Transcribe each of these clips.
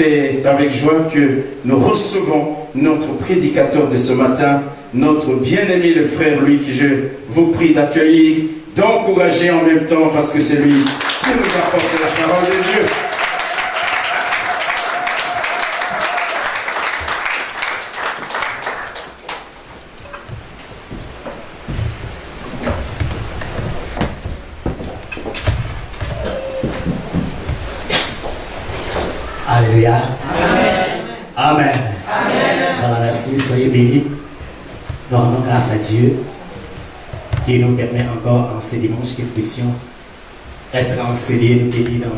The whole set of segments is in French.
c'est avec joie que nous recevons notre prédicateur de ce matin, notre bien-aimé le frère Louis, que je vous prie d'accueillir, d'encourager en même temps, parce que c'est lui qui nous apporte la parole de Dieu. Alléluia. Amen. Amen. Amen. Voilà, merci, soyez bénis. Nous rendons grâce à Dieu qui nous permet encore en ces dimanches que nous puissions être enseignés, nous bénis dans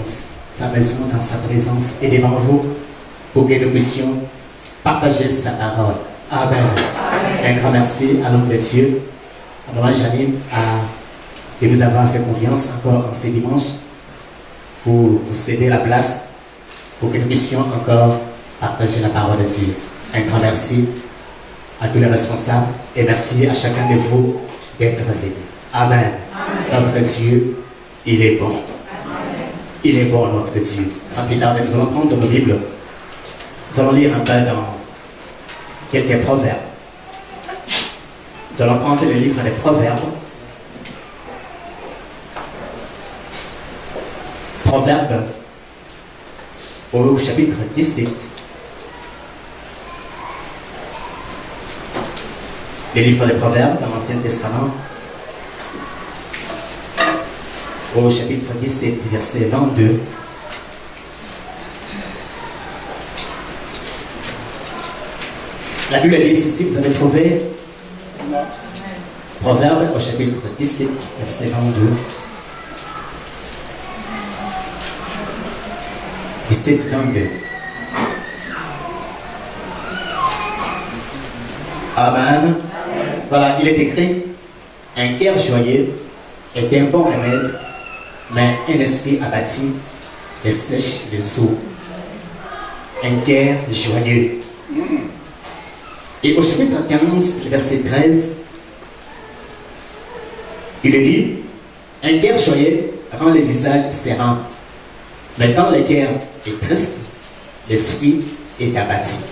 sa maison, dans sa présence et devant vous pour que nous puissions partager sa parole. Amen. Amen. Un grand merci à l'homme de Dieu, à maman Janine, de nous avoir fait confiance encore en ces dimanches pour nous céder la place pour que nous puissions encore partager la parole de Dieu. Un grand merci à tous les responsables et merci à chacun de vous d'être venus. Amen. Amen. Notre Dieu, il est bon. Amen. Il est bon, notre Dieu. Sans plus tarder, nous allons prendre nos Bibles. Nous allons lire un peu dans quelques proverbes. Nous allons prendre le livre des proverbes. Proverbes au chapitre 17. Le livre des Proverbes dans l'Ancien Testament, au chapitre 17, verset 22. La Bible dit ici, vous avez trouvé Proverbes au chapitre 17, verset 22. 17, 22. Amen. Voilà, il est écrit: un cœur joyeux est un bon remède, mais un esprit abattu dessèche les eaux. Un cœur joyeux. Et au chapitre 15, verset 13, il dit: un cœur joyeux rend le visage serein, mais quand le cœur est triste, l'esprit est abattu.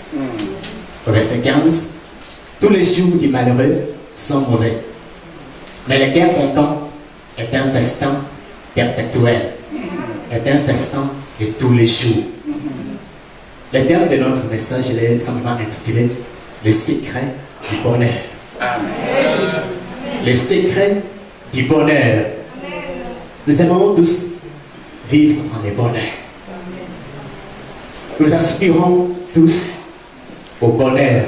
Au verset 15, tous les jours du malheureux sont mauvais, mais le cœur content est un festin perpétuel, est un festin de tous les jours. Le terme de notre message est simplement intitulé Le secret du bonheur. Amen. Le secret du bonheur. Nous aimons tous vivre dans le bonheur. Nous aspirons tous au bonheur,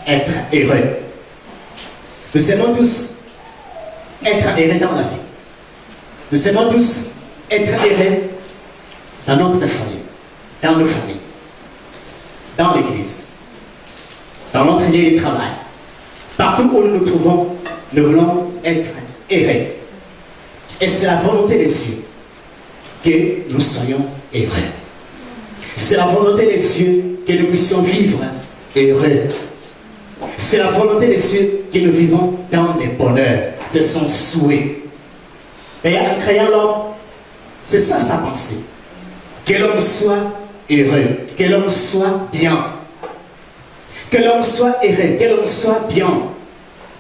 être heureux. Nous aimons tous être heureux dans la vie. Nous aimons tous être heureux dans notre foyer, dans nos familles, dans l'église, dans notre lieu de travail. Partout où nous nous trouvons, nous voulons être heureux. Et c'est la volonté des cieux que nous soyons heureux. C'est la volonté des cieux que nous puissions vivre heureux. C'est la volonté des cieux que nous vivons dans le bonheur. C'est son souhait. Et en créant l'homme, c'est ça sa pensée. Que l'homme soit heureux, que l'homme soit bien. Que l'homme soit heureux, que l'homme soit bien.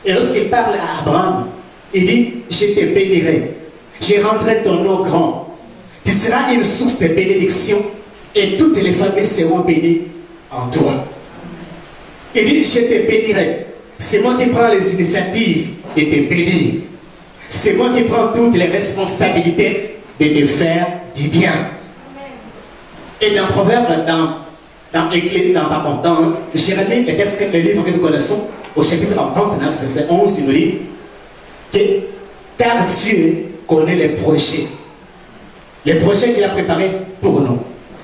Et lorsqu'il parle à Abraham, il dit: je te bénirai, je rendrai ton nom grand. Tu seras une source de bénédiction et toutes les familles seront bénies en toi. Il dit: je te bénirai. C'est moi qui prends les initiatives de te bénir. C'est moi qui prends toutes les responsabilités de te faire du bien. Et dans Proverbe, dans Jérémie, le livre que nous connaissons, au chapitre 29, verset 11, il nous dit que car Dieu connaît les projets qu'il a préparés pour nous.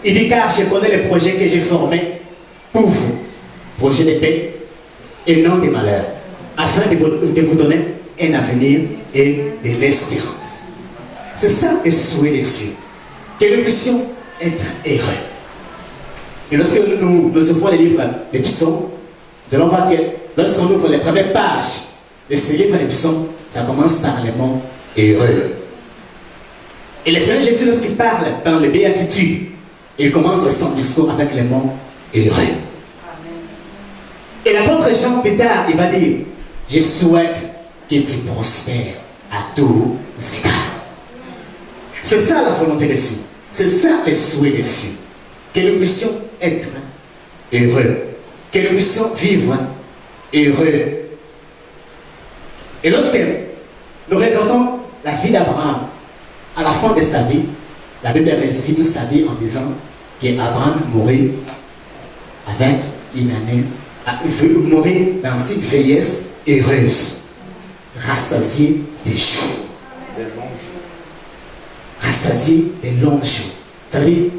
Il dit: car je connais les projets que j'ai formés pour vous, projets de paix et non de malheur, afin de vous donner un avenir et de l'espérance. C'est ça le souhait des cieux, que nous puissions être heureux. Et lorsque nous ouvrons les livres des psaumes, nous allons voir que lorsqu'on ouvre les premières pages de ces livres des psaumes, ça commence par le mot heureux. Et le Seigneur Jésus, lorsqu'il parle dans les béatitudes, Il commence son discours avec les mots heureux. Et l'apôtre Jean, plus tard, il va dire, je souhaite que tu prospères à tous égards. C'est ça la volonté des cieux. C'est ça le souhait des cieux. Que nous puissions être heureux. Que nous puissions vivre heureux. Et lorsque nous regardons la vie d'Abraham, à la fin de sa vie, la Bible résume sa vie en disant qu'Abraham mourut avec une année, mourir dans une vieillesse heureuse, rassasié des jours. Rassasié des longs jours. Ça veut dire,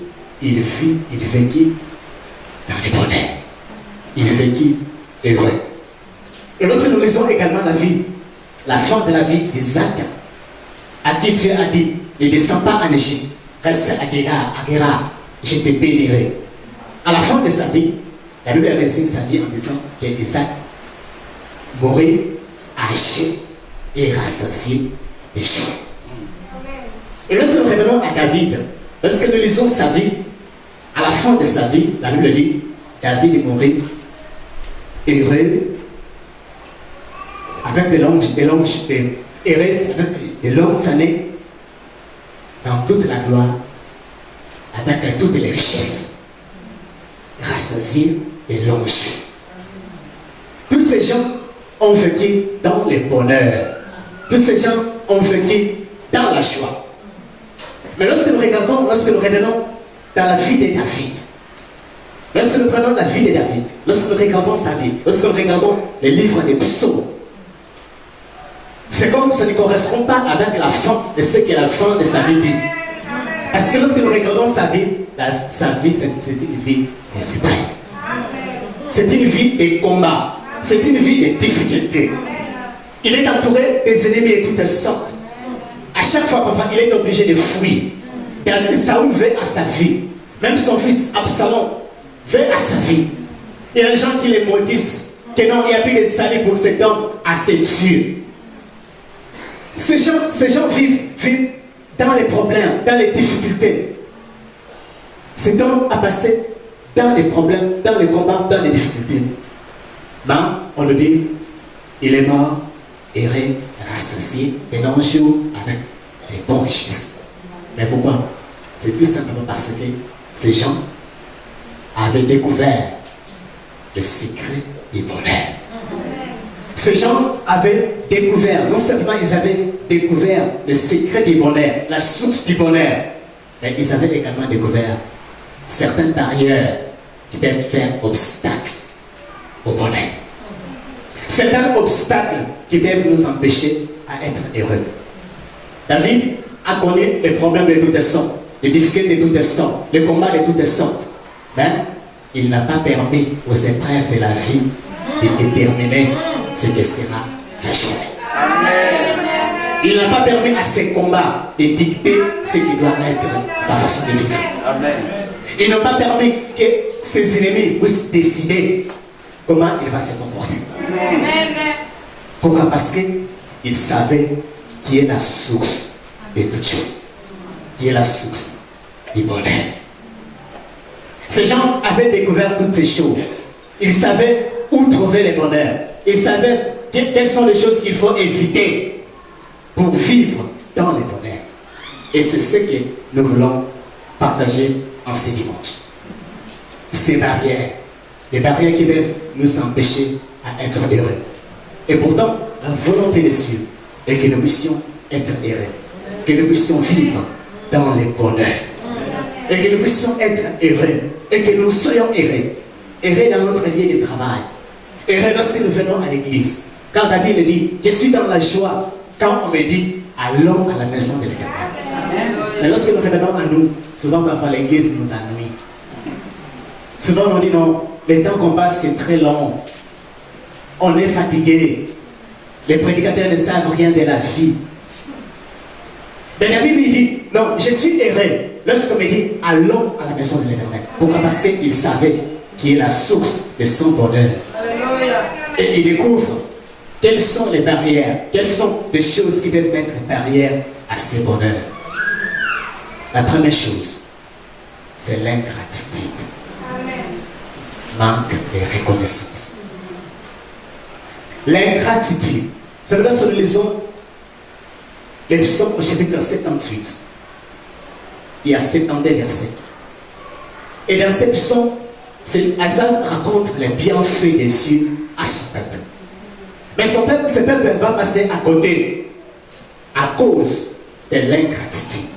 il vécut dans les bonheurs. Il vécut heureux. Et lorsque nous lisons également la fin de la vie d'Isaac, à qui Dieu a dit, ne descends pas en Égypte, reste à Guérar, je te bénirai. À la fin de sa vie, la Bible résume sa vie en disant qu'Isaac mourut âgé et rassasié des jours. Et lorsque nous revenons à David, lorsque nous lisons sa vie, à la fin de sa vie, la Bible dit, David mourut heureux, avec de longues années, dans toute la gloire, avec toutes les richesses, rassasiés et longs jours. Tous ces gens ont vécu dans le bonheur. Tous ces gens ont vécu dans la joie. Mais lorsque nous revenons dans la vie de David, lorsque nous prenons la vie de David, lorsque nous regardons sa vie, lorsque nous regardons les livres des psaumes, c'est comme ça ne correspond pas avec la fin de ce que la fin de sa vie dit. Parce que lorsque nous regardons sa vie, c'est une vie des épreuves. C'est une vie de combat. C'est une vie de difficultés. Il est entouré des ennemis de toutes sortes. À chaque fois, parfois, il est obligé de fuir. Saoul veut à sa vie. Même son fils Absalom veut à sa vie. Il y a des gens qui les maudissent. Que non, il n'y a plus de salut pour cet homme à ses yeux. Ces gens vivent dans les problèmes, dans les difficultés. Cet homme a passé dans les problèmes, dans les combats, dans les difficultés. Mais on le dit, il est mort, erré, rassasié, et non un jour avec des bonnes richesses. Mais pourquoi? C'est tout simplement parce que ces gens avaient découvert le secret du bonheur. Ces gens avaient découvert, non seulement ils avaient découvert le secret du bonheur, la source du bonheur, mais ils avaient également découvert certaines barrières qui peuvent faire obstacle au bonheur. Certains obstacles qui peuvent nous empêcher à être heureux. David a connu les problèmes de toutes sortes, les difficultés de toutes sortes, les combats de toutes sortes. Mais il n'a pas permis aux épreuves de la vie de déterminer ce que sera sa journée. Il n'a pas permis à ces combats de dicter ce qui doit être sa façon de vivre. Amen. Il n'a pas permis que ses ennemis puissent décider comment il va se comporter. Amen. Pourquoi? Parce qu'il savait qui est la source de toutes choses, qui est la source du bonheur. Ces gens avaient découvert toutes ces choses. Ils savaient où trouver le bonheur. Ils savaient quelles sont les choses qu'il faut éviter pour vivre dans le bonheur. Et c'est ce que nous voulons partager en ce dimanche. Ces barrières, les barrières qui peuvent nous empêcher à être heureux. Et pourtant, la volonté des cieux est que nous puissions être heureux, que nous puissions vivre dans le bonheur, et que nous puissions être heureux, et que nous soyons heureux, heureux dans notre lieu de travail, heureux lorsque nous venons à l'église. Quand David dit, je suis dans la joie, quand on me dit, allons à la maison de l'Éternel. Mais lorsque nous revenons à nous, souvent parfois l'église nous ennuie. Souvent on dit non, le temps qu'on passe c'est très long. On est fatigué. Les prédicateurs ne savent rien de la vie. Mais David lui dit, non, je suis heureux. Lorsqu'on me dit, allons à la maison de l'Éternel. Pourquoi? Parce qu'il savait qui est la source de son bonheur. Et il découvre quelles sont les barrières, quelles sont les choses qui peuvent mettre barrière à ce bonheur. La première chose, c'est l'ingratitude. Manque de reconnaissance. L'ingratitude. C'est pour ça que nous lisons les psaumes au chapitre 78. Il y a 72 versets. Et dans ces psaumes, Asaph raconte les bienfaits des cieux à son peuple. Mais ce peuple va passer à côté à cause de l'ingratitude,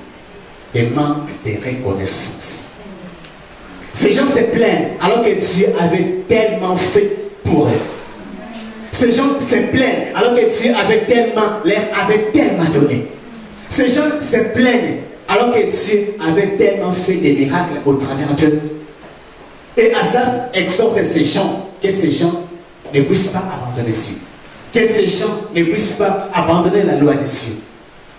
du manque de reconnaissance. Ces gens se plaignent alors que Dieu avait tellement fait pour eux. Ces gens se plaignent alors que Dieu leur avait tellement donné. Ces gens se plaignent alors que Dieu avait tellement fait des miracles au travers d'eux. Et Asaph exhorte ces gens que ces gens ne puissent pas abandonner Dieu. Que ces gens ne puissent pas abandonner la loi de Dieu.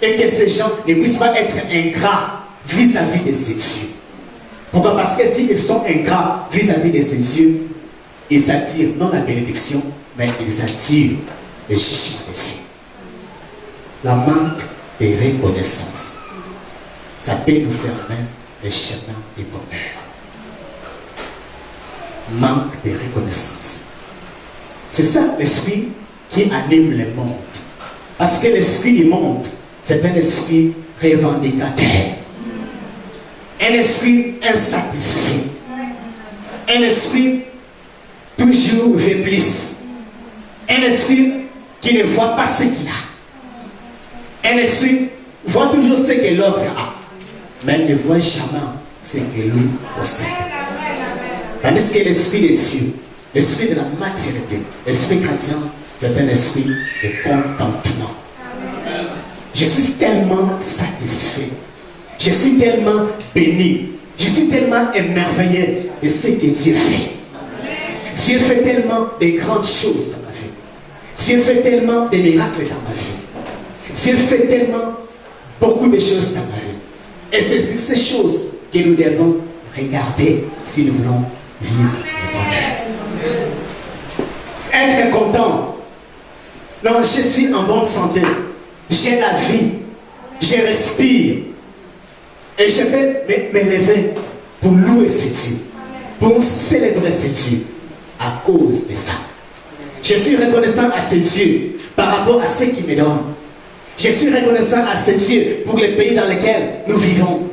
Et que ces gens ne puissent pas être ingrats vis-à-vis de ces dieux. Pourquoi? Parce que s'ils sont ingrats vis-à-vis de ces dieux, ils attirent non la bénédiction, mais ils attirent le jugement de Dieu. La manque de reconnaissance, ça peut nous fermer le chemin du bonheur. Manque de reconnaissance. C'est ça l'esprit qui anime le monde. Parce que l'esprit du monde, c'est un esprit revendicateur. Un esprit insatisfait. Un esprit toujours veut plus. Un esprit qui ne voit pas ce qu'il a. Un esprit voit toujours ce que l'autre a, mais ne voit jamais ce que lui possède. Tandis que l'esprit de Dieu, l'esprit de la maturité, l'esprit chrétien, c'est un esprit de contentement. Je suis tellement satisfait. Je suis tellement béni. Je suis tellement émerveillé de ce que Dieu fait. Dieu fait tellement de grandes choses dans ma vie. Dieu fait tellement de miracles dans ma vie. Dieu fait tellement beaucoup de choses dans ma vie. Et c'est ces choses que nous devons regarder si nous voulons vivre le bonheur. Être content. Non, je suis en bonne santé. J'ai la vie. Je respire. Et je vais me lever pour louer ce Dieu. Pour célébrer ce Dieu. À cause de ça. Je suis reconnaissant à ce Dieu par rapport à ce qu'il me donne. Je suis reconnaissant à ce Dieu pour les pays dans lesquels nous vivons.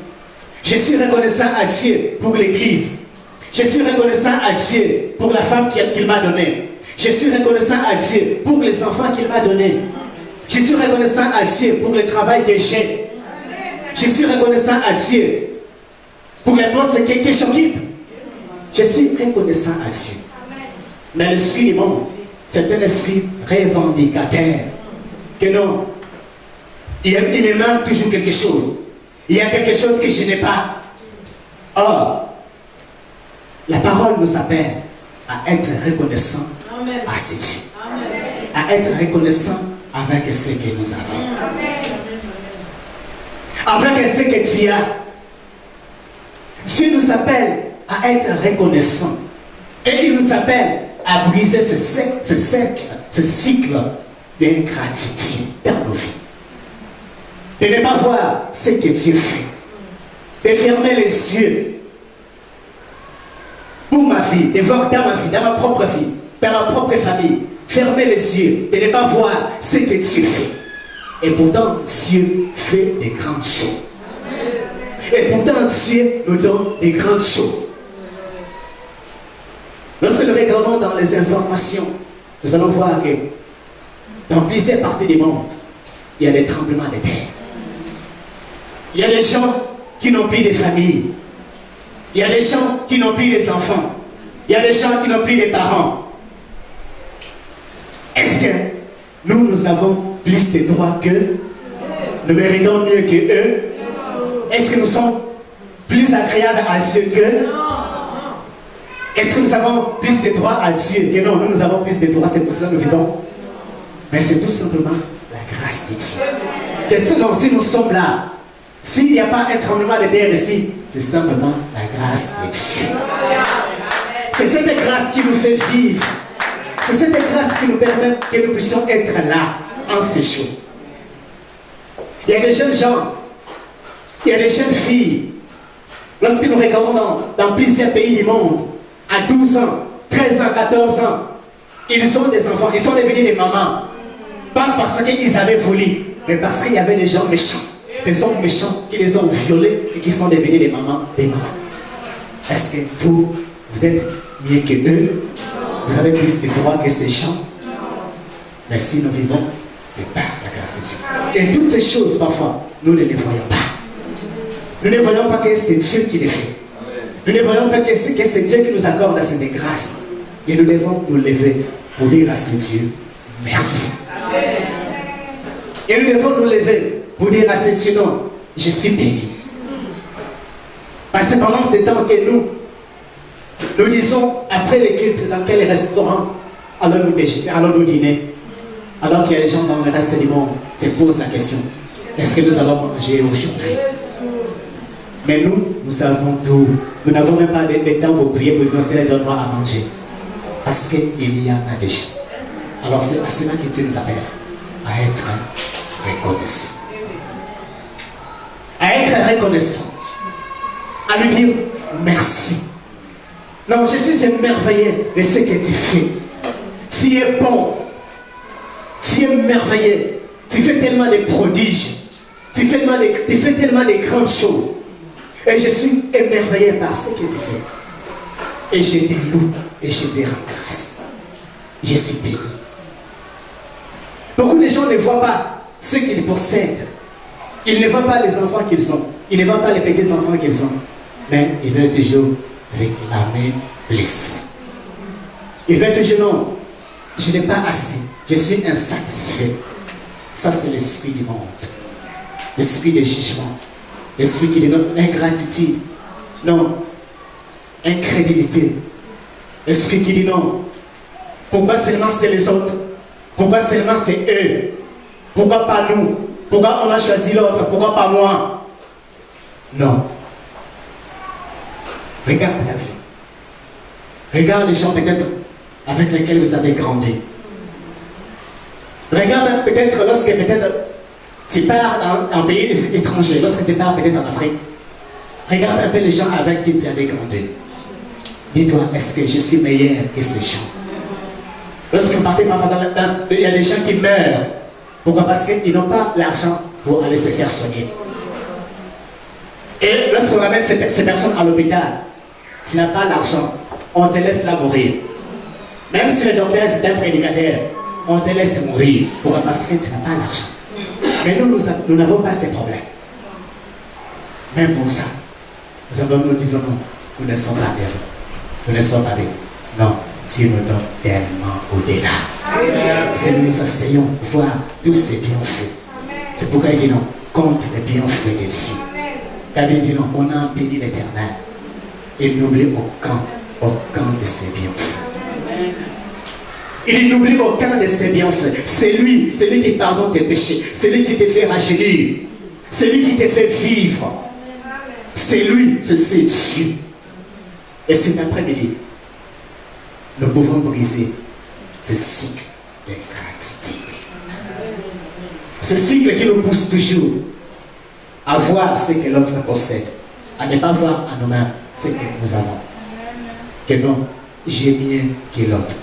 Je suis reconnaissant à Dieu pour l'église. Je suis reconnaissant à Dieu pour la femme qu'il m'a donnée. Je suis reconnaissant à Dieu pour les enfants qu'il m'a donnés. Je suis reconnaissant à Dieu pour le travail que j'ai. Je suis reconnaissant à Dieu pour les postes que j'occupe. Je suis reconnaissant à Dieu. Mais l'esprit du monde, c'est un esprit revendicateur. Que non, il me manque toujours quelque chose. Il y a quelque chose que je n'ai pas. Or, la parole nous appelle à être reconnaissant à ce Dieu. À être reconnaissant avec ce que nous avons. Avec ce que tu as. Dieu nous appelle à être reconnaissant. Et il nous appelle à briser ce cycle d'ingratitude dans nos vies. De ne pas voir ce que Dieu fait. De fermer les yeux pour ma vie, de voir dans ma vie, dans ma propre vie, dans ma propre famille. Fermer les yeux, de ne pas voir ce que Dieu fait. Et pourtant, Dieu fait des grandes choses. Et pourtant, Dieu nous donne des grandes choses. Lorsque nous regardons dans les informations, nous allons voir que dans plusieurs parties du monde, il y a des tremblements de terre. Il y a des gens qui n'ont plus de famille. Il y a des gens qui n'ont plus des enfants. Il y a des gens qui n'ont plus de parents. Est-ce que nous avons plus de droits qu'eux? Nous méritons mieux qu'eux? Est-ce que nous sommes plus agréables à Dieu qu'eux? Est-ce que nous avons plus de droits à Dieu que non? Nous avons plus de droits, c'est pour ça que nous vivons. Mais c'est tout simplement la grâce de Dieu. Que si nous sommes là, s'il n'y a pas un tremblement de terre ici, c'est simplement la grâce de Dieu. C'est cette grâce qui nous fait vivre. C'est cette grâce qui nous permet que nous puissions être là, en ces jours. Il y a des jeunes gens, il y a des jeunes filles Lorsque nous regardons dans plusieurs pays du monde, à 12 ans, 13 ans, 14 ans, ils sont des enfants, ils sont devenus des mamans. Pas parce qu'ils avaient voulu, mais parce qu'il y avait des gens méchants. Des hommes méchants qui les ont violés et qui sont devenus des mamans, des mamans. Est-ce que vous êtes mieux que eux? Vous avez plus de droits que ces gens? Mais si nous vivons, c'est par la grâce de Dieu. Et toutes ces choses, parfois, nous ne les voyons pas. Nous ne voyons pas que c'est Dieu qui les fait. Nous ne voyons pas que c'est Dieu qui nous accorde cette grâce. Et nous devons nous lever pour dire à ce Dieu, merci. Et nous devons nous lever pour dire à ce Dieu, non, je suis béni. Parce que pendant ce temps que nous lisons après les cultes dans quel restaurant allons-nous déjeuner, allons-nous dîner, alors qu'il y a des gens dans le reste du monde se posent la question, est-ce que nous allons manger aujourd'hui? Mais nous avons tout. Nous n'avons même pas de temps pour prier pour nous donner donne-moi à manger. Parce qu'il y en a déjà. Alors c'est à cela que Dieu nous appelle, à être reconnaissant. À être reconnaissant. À lui dire merci. Non, je suis émerveillé de ce que tu fais. Tu es bon. Tu es merveilleux. Tu fais tellement de prodiges. Tu fais tellement de grandes choses. Et je suis émerveillé par ce que tu fais. Et je te loue et je te rends grâce. Je suis béni. Beaucoup de gens ne voient pas ce qu'ils possèdent. Ils ne voient pas les enfants qu'ils ont. Ils ne voient pas les petits enfants qu'ils ont. Mais ils veulent toujours réclamer plus. Ils veulent toujours non. Je n'ai pas assez. Je suis insatisfait. Ça, c'est l'esprit du monde. L'esprit de jugement. L'esprit qui dénote ingratitude. Non. Incrédulité. L'esprit qui dit non. Pourquoi seulement c'est les autres? Pourquoi seulement c'est eux? Pourquoi pas nous? Pourquoi on a choisi l'autre? Pourquoi pas moi? Non. Regarde la vie. Regarde les gens peut-être avec lesquels vous avez grandi. Regarde peut-être lorsque peut-être tu pars dans un pays étranger, lorsque tu pars peut-être en Afrique. Regarde un peu les gens avec qui tu avais grandi. Dis-toi, est-ce que je suis meilleur que ces gens? Lorsque vous partez parfois il y a des gens qui meurent. Pourquoi? Parce qu'ils n'ont pas l'argent pour aller se faire soigner. Et lorsqu'on amène ces personnes à l'hôpital, tu n'as pas l'argent, on te laisse là mourir. Même si le docteur est un prédicateur, on te laisse mourir. Pourquoi? Parce que tu n'as pas l'argent. Mais nous n'avons pas ces problèmes. Même pour ça, nous disons non, nous ne sommes pas bien. Nous ne sommes pas bien. Non, Dieu nous donne tellement au-delà. Si nous nous asseyons voir tous ces bienfaits, c'est pourquoi il dit non, compte les bienfaits des cieux. La Bible dit non, on a béni l'Éternel et n'oublie aucun de ses bienfaits. Il n'oublie aucun de ses bienfaits. C'est lui qui pardonne tes péchés. C'est lui qui te fait rajeunir. C'est lui qui te fait vivre. C'est lui, c'est Dieu. Et cet après-midi, nous pouvons briser ce cycle d'ingratitude. Ce cycle qui nous pousse toujours à voir ce que l'autre possède, à ne pas voir à nous-mêmes ce que nous avons. Que non, j'ai mieux que l'autre.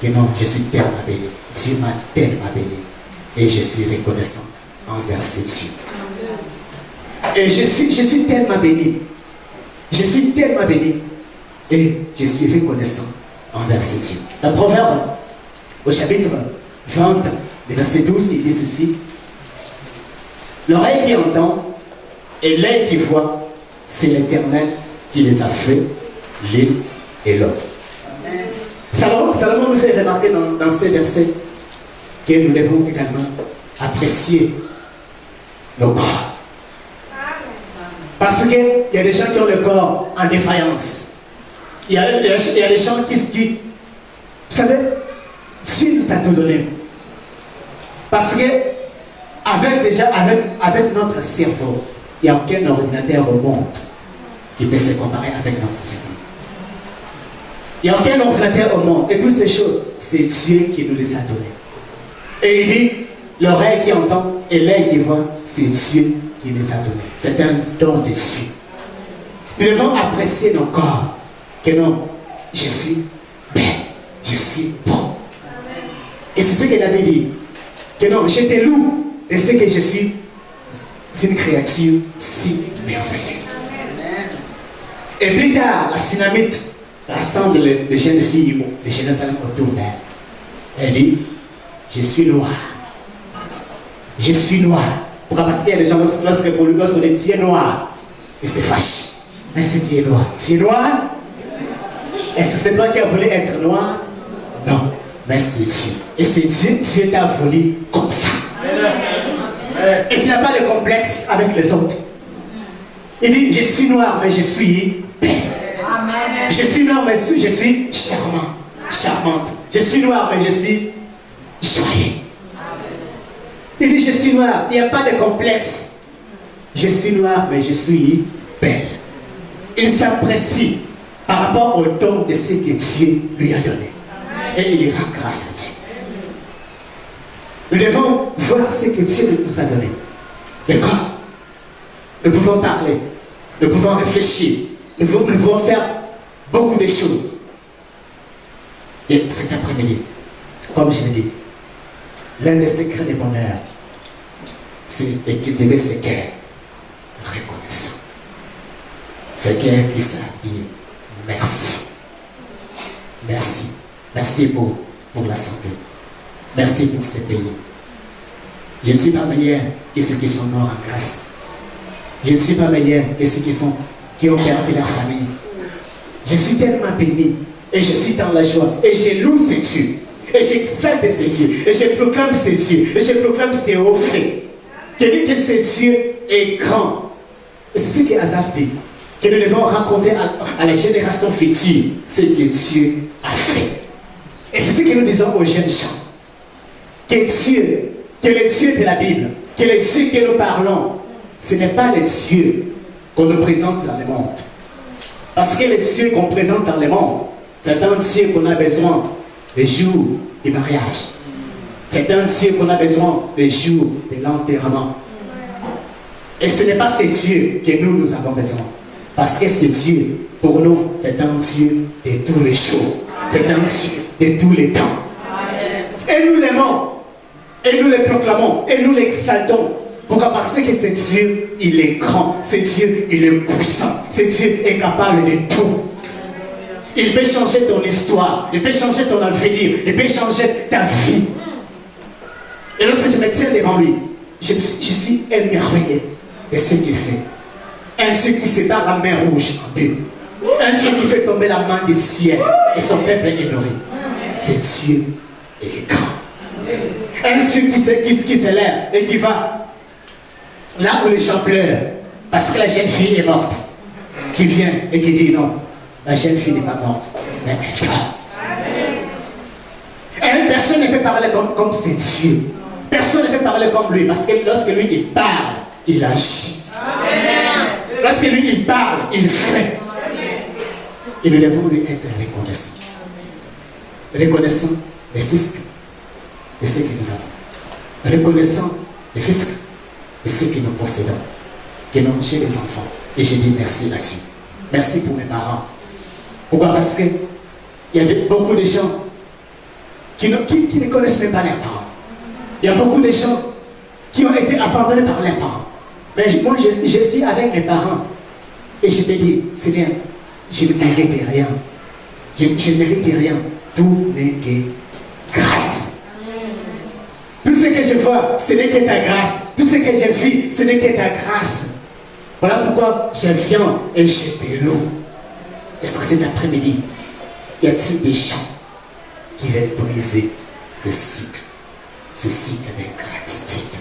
Que non, je suis tellement béni. Dieu m'a tellement béni. Et je suis reconnaissant envers ce Dieu. Et je suis tellement béni. Je suis tellement béni. Et je suis reconnaissant envers ce Dieu. Le Proverbe, au chapitre 20, le verset 12, il dit ceci. L'oreille qui entend et l'œil qui voit, c'est l'Éternel qui les a fait, l'une et l'autre. Salomon nous fait remarquer dans ces versets que nous devons également apprécier nos corps. Parce qu'il y a des gens qui ont le corps en défaillance. Il y a des gens qui se disent, vous savez, Dieu nous a tout donné. Parce que avec notre cerveau, il n'y a aucun ordinateur au monde qui peut se comparer avec notre cerveau. Il n'y a aucun ordinateur au monde. Et toutes ces choses, c'est Dieu qui nous les a données. Et il dit, l'oreille qui entend et l'œil qui voit, c'est Dieu qui les a donnés. C'est un don de Dieu. Nous devons apprécier nos corps. Que non, je suis belle, je suis beau. Et c'est ce que David dit. Que non, je te loue et c'est que je suis une créature si merveilleuse. Et plus tard, la Synamite rassemble les jeunes filles, les jeunes hommes autour d'elle. Elle dit, je suis noire. Je suis noire. Pourquoi? Parce qu'il y a des gens, lorsqu'on dit tu es noir, ils se fâchent. Mais si tu es noir, tu es noir? Est-ce que c'est toi qui as voulu être noir? Non, mais c'est Dieu. Et c'est Dieu, Dieu t'a voulu comme ça. Et tu n'as pas de complexe avec les autres. Il dit, je suis noir, mais je suis belle. Je suis noir, mais je suis charmant, charmante. Je suis noir, mais je suis joyeux. Il dit, je suis noir, il n'y a pas de complexe. Je suis noir, mais je suis belle. Il s'apprécie par rapport au don de ce que Dieu lui a donné. Et il rend grâce à Dieu. Nous devons voir ce que Dieu nous a donné. Le corps. Nous pouvons parler. Nous pouvons réfléchir. Nous pouvons faire beaucoup de choses. Et cet après-midi, comme je l'ai dit, l'un des secrets du bonheur, c'est de cultiver ces cœurs reconnaissants. Ces cœurs qui savent dire merci. Merci. Merci pour la santé. Merci pour ce pays. Je ne suis pas meilleur que ceux qui sont morts en grâce. Je ne suis pas meilleur que ceux qui ont perdu leur famille. Je suis tellement béni et je suis dans la joie et je loue ces dieux et j'exalte ces dieux et je proclame ces dieux et je proclame ces hauts faits. Que ce Dieu est grand. Et c'est ce que Asaph dit, que nous devons raconter à la génération future ce que Dieu a fait. Et c'est ce que nous disons aux jeunes gens. Que le Dieu de la Bible, que le Dieu que nous parlons, ce n'est pas le Dieu qu'on nous présente dans le monde. Parce que le Dieu qu'on présente dans le monde, c'est un Dieu qu'on a besoin le jour du mariage. C'est un Dieu qu'on a besoin le jour de l'enterrement. Et ce n'est pas ce Dieu que nous avons besoin. Parce que ce Dieu, pour nous, c'est un Dieu de tous les jours. C'est un Dieu de tous les temps. Et nous l'aimons. Et nous le proclamons. Et nous l'exaltons. Pourquoi? Parce que ce Dieu, il est grand. Ce Dieu, il est puissant. Ce Dieu est capable de tout. Il peut changer ton histoire. Il peut changer ton avenir. Il peut changer ta vie. Et lorsque je me tiens devant lui, je suis émerveillé de ce qu'il fait. Un Dieu qui sépare la mer rouge en deux. Un Dieu qui fait tomber la main du ciel et son peuple est nourri. Ce Dieu est grand. Un Dieu qui s'élève et qui va là où les gens pleurent parce que la jeune fille est morte. Qui vient et qui dit non, la jeune fille n'est pas morte, mais elle va. Et personne ne peut parler comme c'est Dieu. Personne ne peut parler comme lui parce que lorsque lui il parle, il agit. Lorsque lui il parle, il fait. Et nous devons lui être reconnaissants. Reconnaissant les fiscs de ce que nous avons. Reconnaissant les fiscs de ce que nous possédons. Que non, j'ai des enfants. Et je dis merci là-dessus. Merci pour mes parents. Pourquoi? Parce qu'il y a beaucoup de gens qui ne connaissent même pas leurs parents. Il y a beaucoup de gens qui ont été abandonnés par leurs parents. Mais moi, je suis avec mes parents. Et je me dis, Seigneur, je ne mérite rien. Je ne mérite rien. Tout n'est que grâce. Tout ce que je vois, ce n'est que ta grâce. Tout ce que je vis, ce n'est que ta grâce. Voilà pourquoi je viens et je te loue. Est-ce que cet après-midi, y a-t-il des gens qui veulent briser ce cycle de gratitude,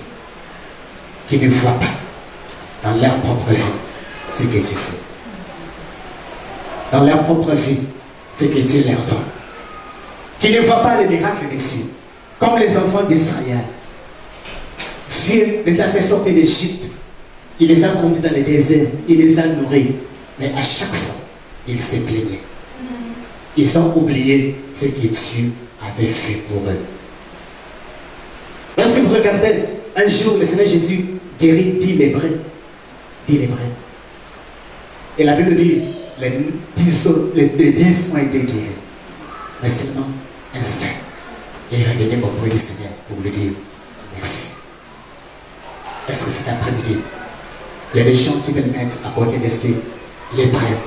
qui ne voient pas dans leur propre vie ce que tu fais, dans leur propre vie ce que Dieu leur donne, qui ne voient pas les miracles des cieux, comme les enfants d'Israël. Dieu les a fait sortir d'Égypte, il les a conduits dans le désert, il les a nourris, mais à chaque fois, ils se plaignaient. Ils ont oublié ce que Dieu avait fait pour eux. Lorsque vous regardez, un jour, le Seigneur Jésus guérit 10 lépreux. 10 lépreux. Et la Bible dit, les 10 ont été guéris. Mais seulement un seul est revenu auprès du Seigneur pour lui dire merci. Est-ce que cet après-midi, il y a des gens qui veulent mettre à côté de ces lépreux,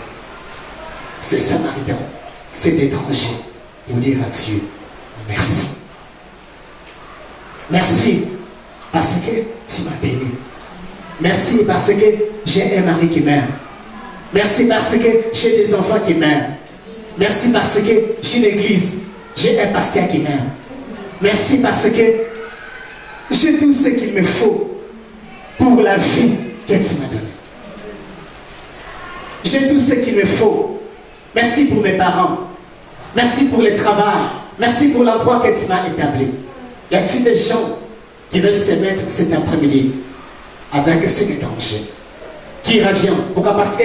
ces Samaritains, ces étrangers, pour dire à Dieu merci. Merci parce que tu m'as béni. Merci parce que j'ai un mari qui m'aime. Merci parce que j'ai des enfants qui m'aiment. Merci parce que j'ai une église, j'ai un pasteur qui m'aime. Merci parce que j'ai tout ce qu'il me faut pour la vie que tu m'as donnée. J'ai tout ce qu'il me faut. Merci pour mes parents. Merci pour le travail. Merci pour l'endroit que tu m'as établi. Y a-t-il des gens qui veulent se mettre cet après-midi avec cet étranger qui revient? Pourquoi? Parce que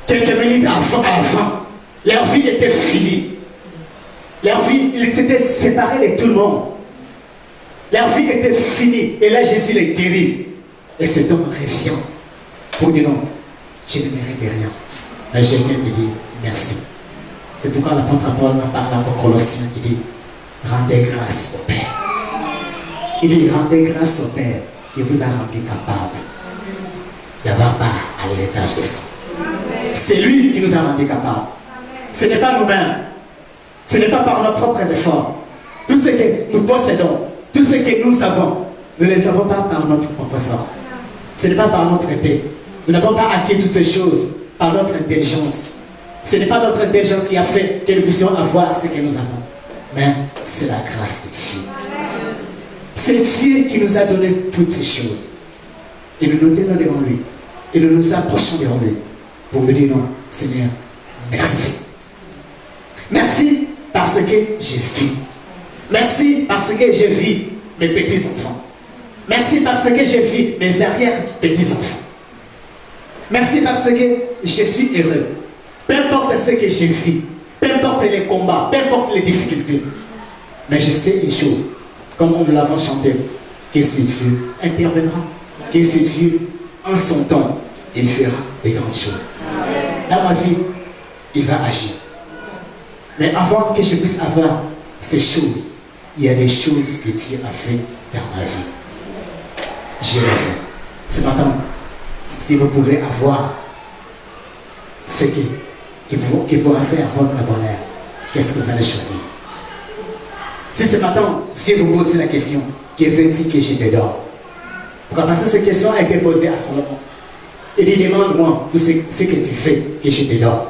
quelques minutes avant, à la fin, leur vie était finie. Leur vie, ils s'étaient séparés de tout le monde. Leur vie était finie. Et là, Jésus les guérit. Et cet homme revient pour dire non, je ne mérite rien. Mais je viens de dire merci. C'est pourquoi l'apôtre Paul en parlant aux Colossiens, il dit rendez grâce au Père. Il dit rendez grâce au Père qui vous a rendu capable d'avoir part à l'héritage des saints. C'est lui qui nous a rendu capables. Ce n'est pas nous-mêmes. Ce n'est pas par nos propres efforts. Tout ce que nous possédons, tout ce que nous avons, nous ne les avons pas par notre propre effort. Ce n'est pas par notre épée. Nous n'avons pas acquis toutes ces choses par notre intelligence. Ce n'est pas notre intelligence qui a fait que nous puissions avoir ce que nous avons. Mais c'est la grâce de Dieu. C'est Dieu qui nous a donné toutes ces choses. Et nous nous tenons devant lui. Et nous nous approchons devant lui pour lui dire non, Seigneur, merci. Merci parce que j'ai vu. Merci parce que j'ai vu mes petits-enfants. Merci parce que j'ai vu mes arrière-petits-enfants. Merci parce que je suis heureux. Peu importe ce que j'ai vu, peu importe les combats, peu importe les difficultés. Mais je sais une chose, comme nous l'avons chanté, que c'est Dieu interviendra, que c'est Dieu, en son temps, il fera des grandes choses. Dans ma vie, il va agir. Mais avant que je puisse avoir ces choses, il y a des choses que Dieu a fait dans ma vie. Je l'ai fait. Ce matin, si vous pouvez avoir ce qui pourra faire votre bonheur, qu'est-ce que vous allez choisir? Si ce matin, si vous posez la question, que veut-il que je te donne? Pourquoi? Parce que cette question a été posée à Salomon. Il dit, demande-moi tout ce que tu fais que je te donne.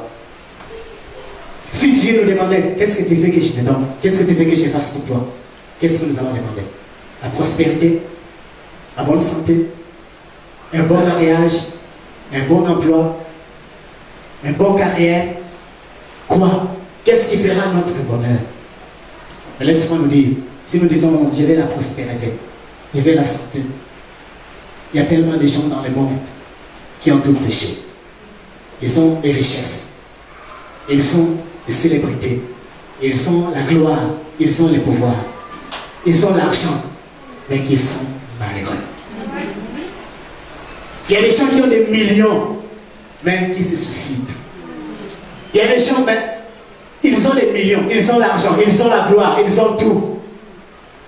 Si Dieu nous demandait, qu'est-ce que tu fais que je te donne? Qu'est-ce que tu fais que je fasse pour toi? Qu'est-ce que nous allons demander? La prospérité, la bonne santé, un bon mariage, un bon emploi, une bonne carrière. Quoi? Qu'est-ce qui fera notre bonheur? Mais laisse-moi nous dire, si nous disons, je veux la prospérité, je veux la santé, il y a tellement de gens dans le monde qui ont toutes ces choses. Ils ont les richesses, ils sont les célébrités, ils ont la gloire, ils ont le pouvoir, ils ont l'argent, mais qui sont malheureux. Il y a des gens qui ont des millions, mais qui se suicident. Il y a des gens, mais ils ont des millions, ils ont l'argent, ils ont la gloire, ils ont tout,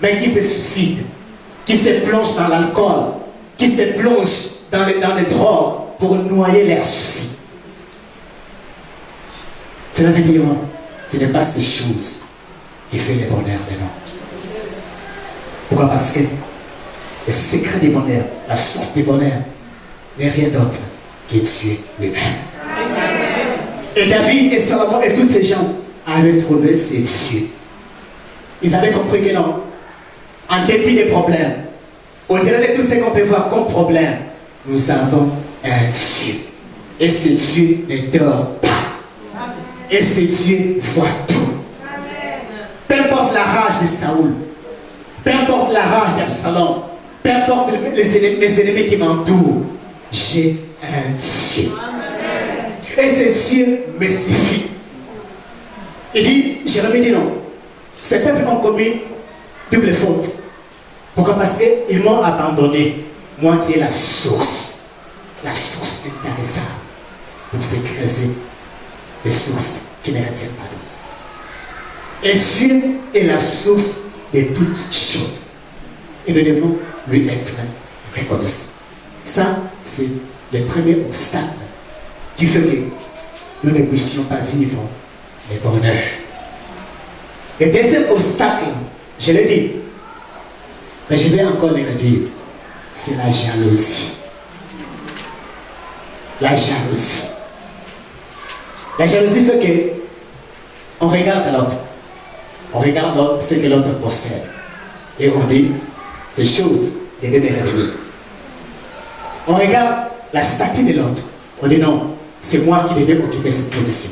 mais qui se suicident, qui se plongent dans l'alcool, qui se plongent dans les drogues pour noyer leurs soucis. Cela veut dire, ce n'est pas ces choses qui font le bonheur de l'homme. Pourquoi? Parce que le secret du bonheur, la source du bonheur, n'est rien d'autre que Dieu lui-même. Et David et Salomon et tous ces gens avaient trouvé ces dieux. Ils avaient compris que non, en dépit des problèmes, au-delà de tout ce qu'on peut voir comme problème, nous avons un Dieu. Et ce Dieu ne dort pas. Et ce Dieu voit tout. Peu importe la rage de Saoul, peu importe la rage d'Absalom, peu importe mes ennemis qui m'entourent, j'ai un Dieu. Et ce Dieu me suffit. Il dit, Jérémie dit non. Ces peuples ont commis double faute. Pourquoi? Parce qu'ils m'ont abandonné. Moi qui est la source intarissable pour se creuser des sources qui ne retiennent pas d'eau. Et Dieu est la source de toutes choses. Et nous devons lui être reconnaissants. Ça, c'est le premier obstacle qui fait que nous ne puissions pas vivre le bonheur. Le deuxième obstacle, je l'ai dit, mais je vais encore le redire, c'est la jalousie. La jalousie. La jalousie fait que on regarde l'autre. On regarde ce que l'autre possède. Et on dit, ces choses devaient me revenir. On regarde la statue de l'autre. On dit non, c'est moi qui devais occuper cette position.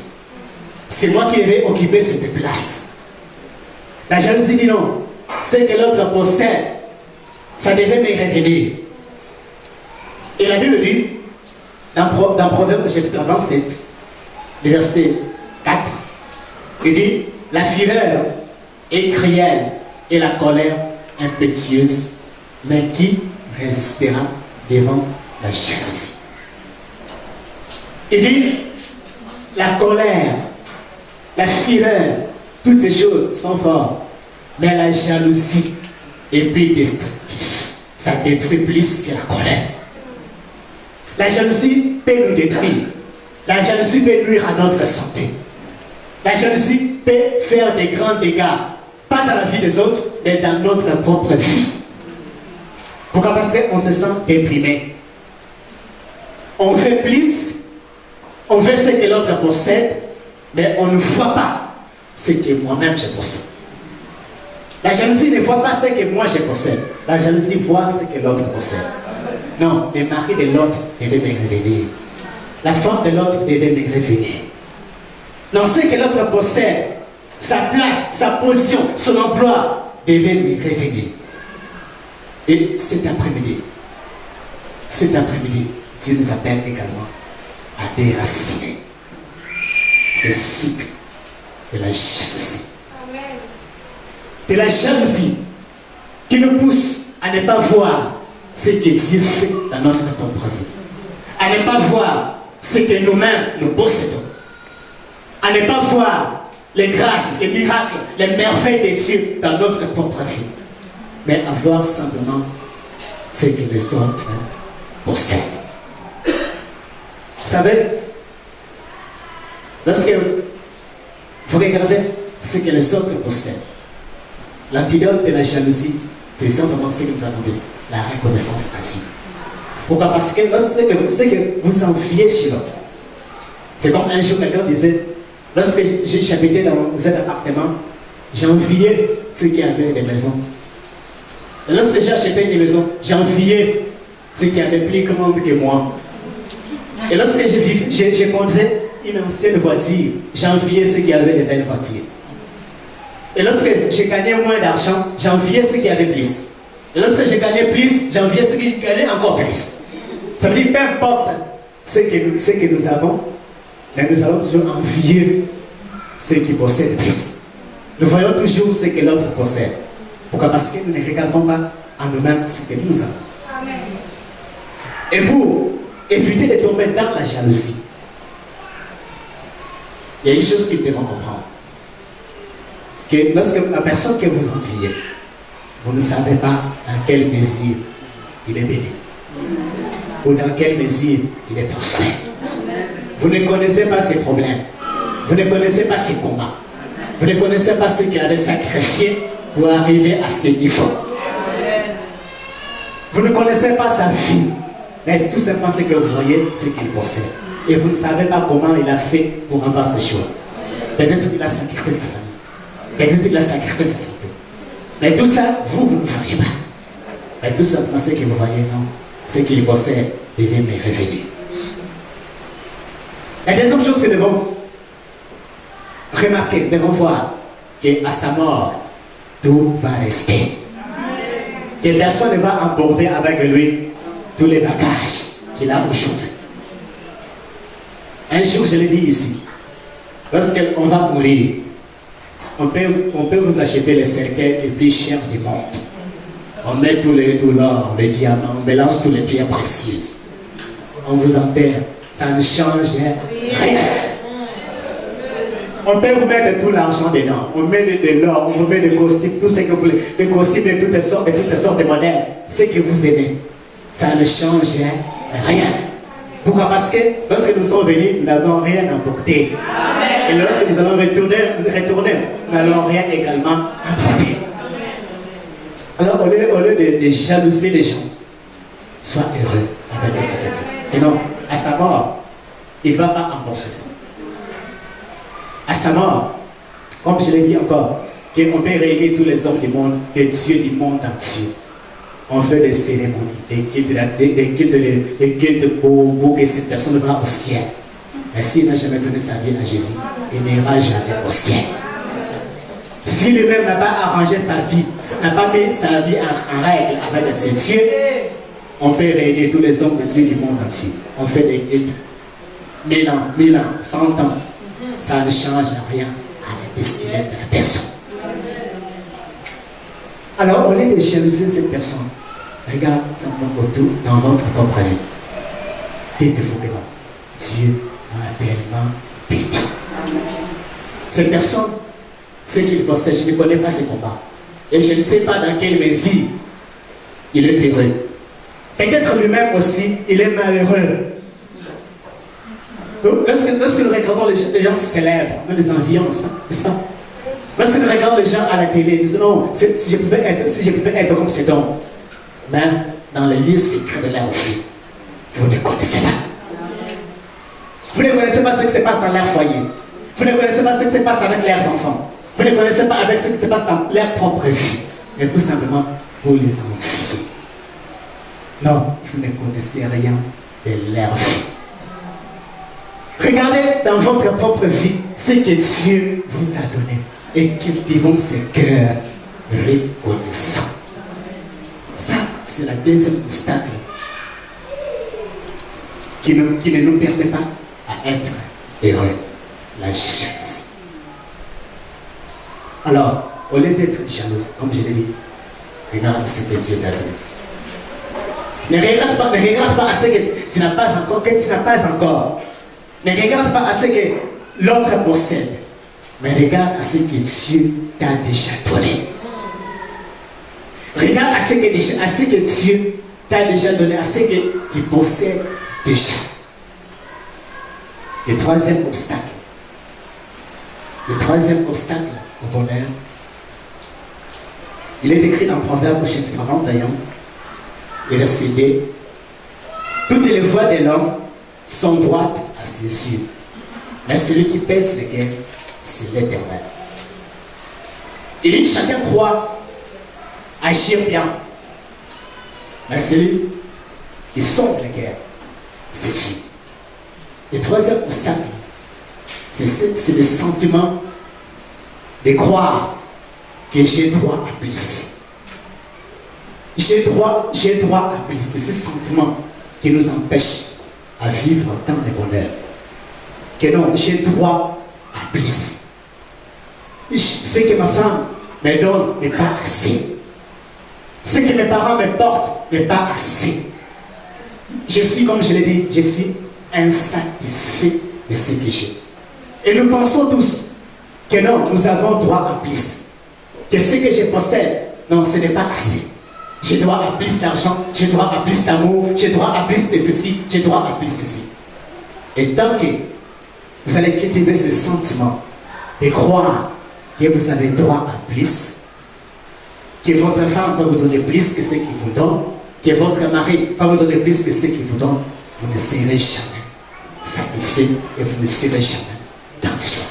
C'est moi qui devais occuper cette place. La jalousie dit non, ce que l'autre possède, ça devait me revenir. Et la Bible dit, dans Proverbe chapitre 27, le verset 4, il dit, la fureur est cruelle et la colère impétueuse, mais qui résistera devant la jalousie? Il dit, la colère, la fureur, toutes ces choses sont fortes, mais la jalousie est plus destructrice. Ça détruit plus que la colère. La jalousie peut nous détruire. La jalousie peut nuire à notre santé. La jalousie peut faire des grands dégâts, pas dans la vie des autres, mais dans notre propre vie. Pourquoi? Parce qu'on se sent déprimé. On veut plus, on veut ce que l'autre possède, mais on ne voit pas ce que moi-même je possède. La jalousie ne voit pas ce que moi je possède. La jalousie voit ce que l'autre possède. Non, le mari de l'autre devait me revenir. La femme de l'autre devait me revenir. Non, ce que l'autre possède, sa place, sa position, son emploi, devait me revenir. Et cet après-midi, Dieu nous appelle également à déraciner ce cycle de la jalousie. Amen. De la jalousie qui nous pousse à ne pas voir ce que Dieu fait dans notre propre vie. À ne pas voir ce que nous-mêmes nous possédons. À ne pas voir les grâces, les miracles, les merveilles de Dieu dans notre propre vie. Mais à voir simplement ce que les autres possèdent. Vous savez, lorsque vous regardez ce que les autres possèdent, l'antidote de la jalousie, c'est simplement ce que nous avons dit, la reconnaissance à Dieu. Pourquoi? Parce que lorsque vous enviez chez l'autre, c'est comme un jour quelqu'un disait, lorsque j'habitais dans un appartement, j'enviais ceux qui avaient des maisons. Et lorsque j'ai acheté une maison, j'enviais ceux qui avaient plus grande que moi. Et lorsque je conduisais une ancienne voiture, j'enviais ceux qui avaient des belles voitures. Et lorsque je gagnais moins d'argent, j'enviais ceux qui avaient plus. Et lorsque je gagnais plus, j'enviais ceux qui gagnaient encore plus. Ça veut dire, peu importe ce que nous avons, mais nous allons toujours envier ceux qui possèdent plus. Nous voyons toujours ce que l'autre possède. Pourquoi? Parce que nous ne regardons pas en nous-mêmes ce que nous avons. Amen. Et pour éviter de tomber dans la jalousie, il y a une chose que nous devons comprendre. Que lorsque la personne que vous enviez, vous ne savez pas dans quelle mesure il est béni. Ou dans quelle mesure il est transféré. Vous ne connaissez pas ses problèmes. Vous ne connaissez pas ses combats. Vous ne connaissez pas ce qu'il avait sacrifié pour arriver à ce niveau. Vous ne connaissez pas sa vie. Mais tout simplement ce que vous voyez, c'est qu'il possède. Et vous ne savez pas comment il a fait pour avoir ces choses. Peut-être qu'il a sacrifié sa famille. Peut-être qu'il a sacrifié sa santé. Mais tout ça, vous ne voyez pas. Mais tout simplement ce que vous voyez, non. Ce qu'il possède devait me révéler. La deuxième chose que nous devons remarquer, nous devons voir qu'à sa mort, tout va rester. Que personne ne va emporter avec lui tous les bagages qu'il a aujourd'hui. Un jour, je l'ai dit ici, lorsqu'on va mourir, on peut vous acheter les cercueils les plus chers du monde. On met tout l'or, les diamants, on mélange tous les pierres précieuses. On vous enterre. Ça ne change Rien. On peut vous mettre tout l'argent dedans. On met de l'or, on vous met des costumes, tout ce que vous voulez. Des costumes de toutes sortes de modèles. Ce que vous aimez. Ça ne change rien. Pourquoi? Parce que lorsque nous sommes venus, nous n'avons rien apporté. Et lorsque nous allons retourner, nous n'allons rien également apporter. Alors, au lieu de jalouser les gens, sois heureux avec ce petit. Et non, à sa mort, il ne va pas emporter ça. À sa mort, comme je l'ai dit encore, qu'on peut réunir tous les hommes du monde, les dieux du monde entier. On fait des cérémonies, des cultes pour que cette personne va au ciel. Mais s'il n'a jamais donné sa vie à Jésus, il n'ira jamais au ciel. Si lui-même n'a pas arrangé sa vie, n'a pas mis sa vie en règle avec ses dieux, on peut réunir tous les hommes de Dieu du monde entier. On fait des cultes. 1000 ans, 100 ans. Ça ne change rien à la destinée de la personne. Alors, au lieu de jalouser cette personne, regarde simplement autour dans votre propre vie. Dites-vous que Dieu m'a tellement béni. Cette personne, ce qu'il possède, je ne connais pas ses combats. Et je ne sais pas dans quelle mesure il est heureux. Peut-être lui-même aussi, il est malheureux. Donc, lorsque nous regardons les gens célèbres, nous les envions, n'est-ce pas? Lorsque nous regardons les gens à la télé, nous disons non, si je pouvais être comme cet homme. Mais dans le lieu secret de leur vie, vous ne connaissez pas. Vous ne connaissez pas ce qui se passe dans leur foyer. Vous ne connaissez pas ce qui se passe avec leurs enfants. Vous ne connaissez pas avec ce qui se passe dans leur propre vie. Mais vous simplement, vous les enviez. Non, vous ne connaissez rien de leur vie. Regardez dans votre propre vie ce que Dieu vous a donné et cultivons ces cœurs reconnaissants. Ça, c'est la deuxième obstacle qui ne nous permet pas à être heureux, la jalousie. Alors, au lieu d'être jaloux, comme je l'ai dit, regarde ce que Dieu t'a donné. Ne regarde pas à ce que tu n'as pas encore, Ne regarde pas à ce que l'autre possède, mais regarde à ce que Dieu t'a déjà donné. Regarde à ce que Dieu t'a déjà donné, à ce que tu possèdes déjà. Le troisième obstacle au bonheur, il est écrit dans Proverbe au chapitre 41, le verset 2. Toutes les voies de l'homme sont droites à ses yeux, mais celui qui pèse les guerres, c'est l'Éternel. Il dit chacun croit agir bien, mais celui qui sauve les guerres, c'est Dieu. Le troisième obstacle, c'est le sentiment de croire que j'ai droit à plus. J'ai droit à plus. C'est ce sentiment qui nous empêche à vivre dans le bonheur. Que non, j'ai droit à plus. Ce que ma femme me donne n'est pas assez. Ce que mes parents me portent n'est pas assez. Je suis, comme je l'ai dit, je suis insatisfait de ce que j'ai. Et nous pensons tous que non, nous avons droit à plus. Que ce que je possède, non, ce n'est pas assez. J'ai droit à plus d'argent, j'ai droit à plus d'amour, j'ai droit à plus de ceci, j'ai droit à plus de ceci. Et tant que vous allez cultiver ce sentiment et croire que vous avez droit à plus, que votre femme va vous donner plus que ce qu'il vous donne, que votre mari va vous donner plus que ce qu'il vous donne, vous ne serez jamais satisfait et vous ne serez jamais dans le joie.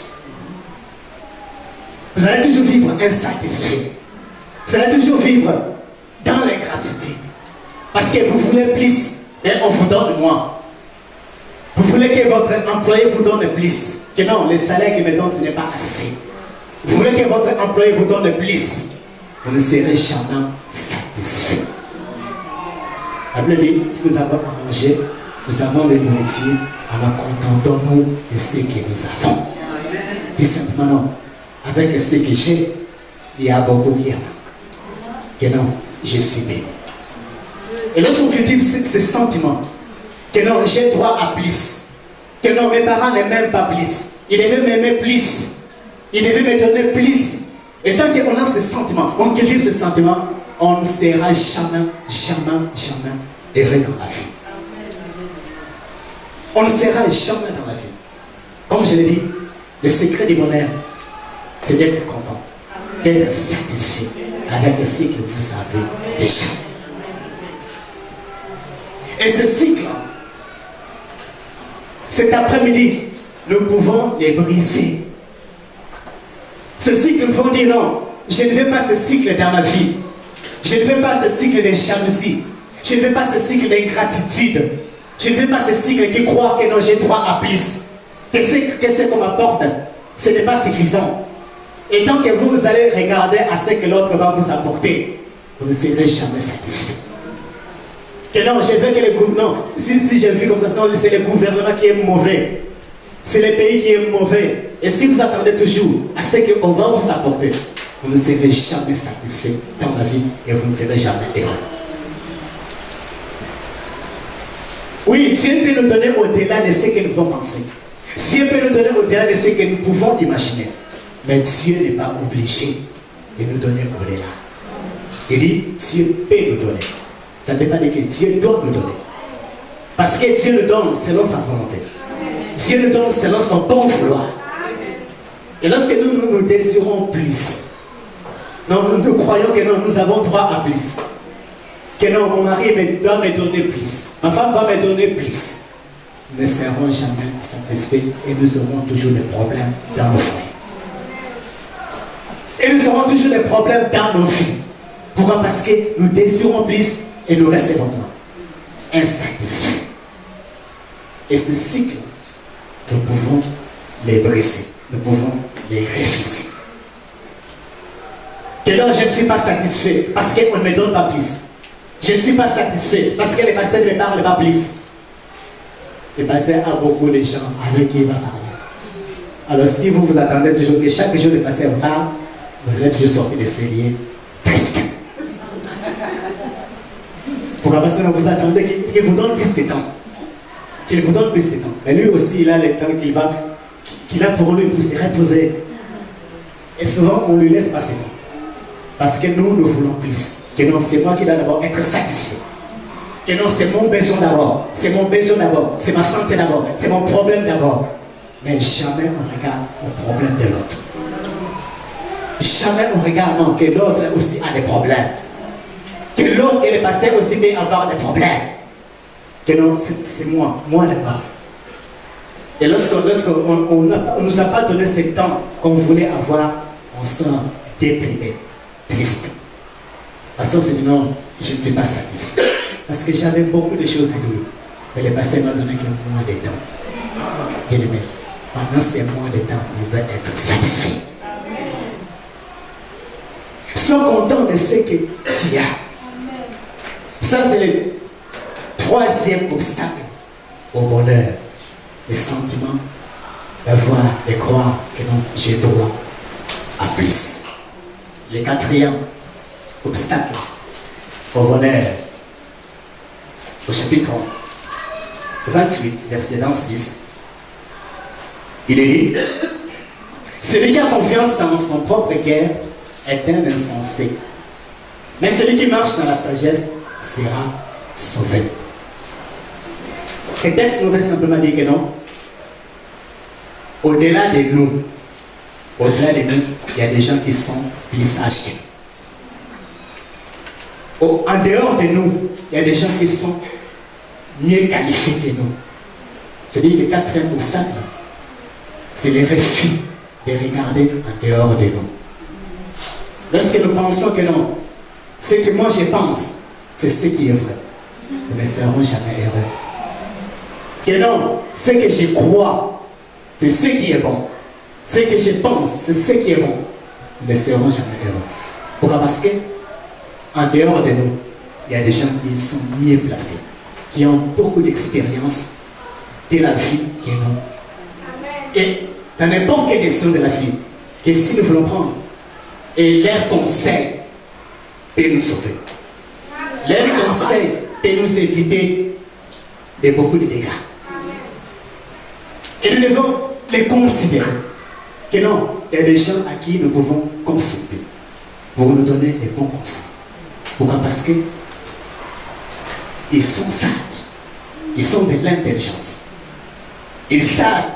Vous allez toujours vivre insatisfait. Vous allez toujours vivre dans l'ingratitude. Parce que vous voulez plus, mais on vous donne moins. Vous voulez que votre employé vous donne plus. Que non, le salaire qu'il me donne, ce n'est pas assez. Vous voulez que votre employé vous donne plus. Vous ne serez jamais satisfait. La Bible dit, si nous avons à manger, nous avons le nourriture, alors contentons-nous de ce que nous avons. Et simplement non. Avec ce que j'ai, il y a beaucoup qui en manque. Que non, je suis béni. Et lorsqu'on cultive ce sentiment, que non, j'ai droit à plus. Que non, mes parents ne m'aiment pas plus. Ils devaient m'aimer plus. Ils devaient me donner plus. Et tant qu'on a ce sentiment, on cultive ce sentiment, on ne sera jamais heureux dans la vie. On ne sera jamais dans la vie. Comme je l'ai dit, le secret du bonheur, c'est d'être content, d'être satisfait avec ce que vous avez déjà. Et ce cycle, cet après-midi, nous pouvons les briser. Ce cycle, nous pouvons dire non, je ne veux pas ce cycle dans ma vie. Je ne veux pas ce cycle de jalousie. Je ne veux pas ce cycle d'ingratitude. Je ne veux pas ce cycle qui croit que non, j'ai droit à plus. Que ce qu'on m'apporte, ce n'est pas suffisant. Et tant que vous allez regarder à ce que l'autre va vous apporter, vous ne serez jamais satisfait. Que non, je veux que le gouvernement, si je vis comme ça, c'est le gouvernement qui est mauvais. C'est le pays qui est mauvais. Et si vous attendez toujours à ce qu'on va vous apporter, vous ne serez jamais satisfait dans la vie et vous ne serez jamais heureux. Oui, Dieu peut nous donner au-delà de ce que nous pouvons penser. Dieu peut nous donner au-delà de ce que nous pouvons imaginer. Mais Dieu n'est pas obligé de nous donner au-delà. Il dit, Dieu peut nous donner. Ça ne veut pas dire que Dieu doit nous donner. Parce que Dieu nous donne selon sa volonté. Dieu nous donne selon son bon vouloir. Et lorsque nous désirons plus, nous croyons que non, nous avons droit à plus. Que non, mon mari doit me donner plus. Ma femme va me donner plus. Nous ne serons jamais satisfaits et nous aurons toujours des problèmes dans nos foyers. Et nous aurons toujours des problèmes dans nos vies. Pourquoi? Parce que nous désirons plus et nous restons insatisfaits. Et ce cycle, nous pouvons les briser. Nous pouvons les refuser. Que non, je ne suis pas satisfait parce qu'on ne me donne pas plus. Je ne suis pas satisfait parce que le pasteur ne me parle pas plus. Le pasteur a beaucoup de gens avec qui il va parler. Alors si vous vous attendez toujours que chaque jour le pasteur parle, vous allez toujours sortir de ces liens tristes. Pourquoi? Parce que vous attendez qu'il vous donne plus de temps. Qu'il vous donne plus de temps. Mais lui aussi, il a le temps qu'il a pour lui pour se reposer. Et souvent, on lui laisse passer le temps. Parce que nous voulons plus. Que non, c'est moi qui dois d'abord être satisfait. Que non, c'est mon besoin d'abord. C'est mon besoin d'abord. C'est ma santé d'abord. C'est mon problème d'abord. Mais jamais on regarde le problème de l'autre. Jamais on regarde non, que l'autre aussi a des problèmes. Que l'autre et le passé aussi peut avoir des problèmes. Que non, c'est moi d'abord. Et lorsqu'on ne nous a pas donné ce temps qu'on voulait avoir, on sort déprimé, triste. Parce qu'on se dit non, je ne suis pas satisfait. Parce que j'avais beaucoup de choses à dire. Mais le passé m'a donné que moins de temps. Bien aimé, pendant ces moins de temps, vous pouvez être satisfait. Sois content de ce que tu as. Ça, c'est le troisième obstacle au bonheur. Le sentiment d'avoir, de croire que non, j'ai droit à plus. Le quatrième obstacle au bonheur, au chapitre 28, verset 26, il est dit: celui qui a confiance dans son propre cœur est un insensé, mais celui qui marche dans la sagesse sera sauvé. Ce texte nous veut simplement dire que non, au-delà de nous, il y a des gens qui sont plus sages. En dehors de nous, il y a des gens qui sont mieux qualifiés que nous. C'est-à-dire le quatrième obstacle, c'est le refus de regarder en dehors de nous. Lorsque nous pensons que non, ce que moi je pense, c'est ce qui est vrai, nous ne serons jamais heureux. Que non, ce que je crois, c'est ce qui est bon. Ce que je pense, c'est ce qui est bon. Nous ne serons jamais heureux. Pourquoi? Parce que en dehors de nous, il y a des gens qui sont mieux placés, qui ont beaucoup d'expérience de la vie que nous. Et dans n'importe quelle question de la vie, que si nous voulons prendre, et leur conseil peut nous sauver. Leur conseil peut nous éviter de beaucoup de dégâts. Et nous devons les considérer. Que non, il y a des gens à qui nous pouvons consulter pour nous donner des bons conseils. Pourquoi? Parce que ils sont sages. Ils sont de l'intelligence. Ils savent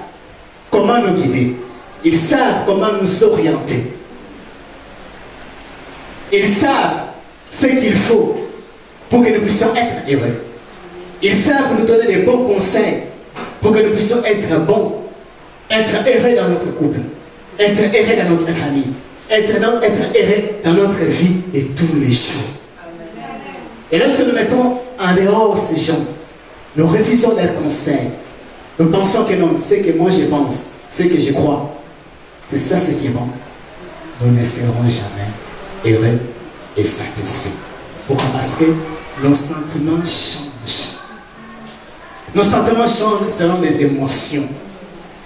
comment nous guider. Ils savent comment nous orienter. Ils savent ce qu'il faut pour que nous puissions être heureux. Ils savent nous donner des bons conseils pour que nous puissions être bons, être heureux dans notre couple, être heureux dans notre famille, être heureux dans notre vie de tous les jours. Et lorsque nous mettons en dehors ces gens, nous refusons leurs conseils, nous pensons que non, ce que moi je pense, ce que je crois, c'est ça ce qui est bon, nous ne serons jamais heureux et satisfaits. Pourquoi? Parce que nos sentiments changent. Nos sentiments changent selon les émotions.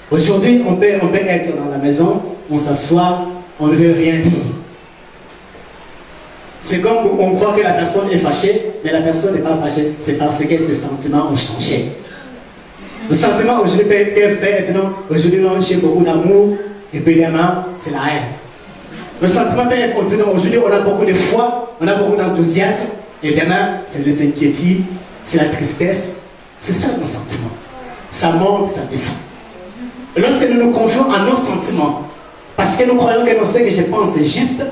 Aujourd'hui, on peut être dans la maison, on s'assoit, on ne veut rien dire. C'est comme on croit que la personne est fâchée, mais la personne n'est pas fâchée. C'est parce que ses sentiments ont changé. Les sentiments aujourd'hui peuvent être, non, aujourd'hui on cherche beaucoup d'amour, et puis demain, c'est la haine. Le sentiment peut être, aujourd'hui on a beaucoup de foi, on a beaucoup d'enthousiasme, et demain, c'est les inquiétudes, c'est la tristesse. C'est ça nos sentiments. Ça monte, ça descend. Et lorsque nous nous confions à nos sentiments, parce que nous croyons que ce que je pense c'est juste,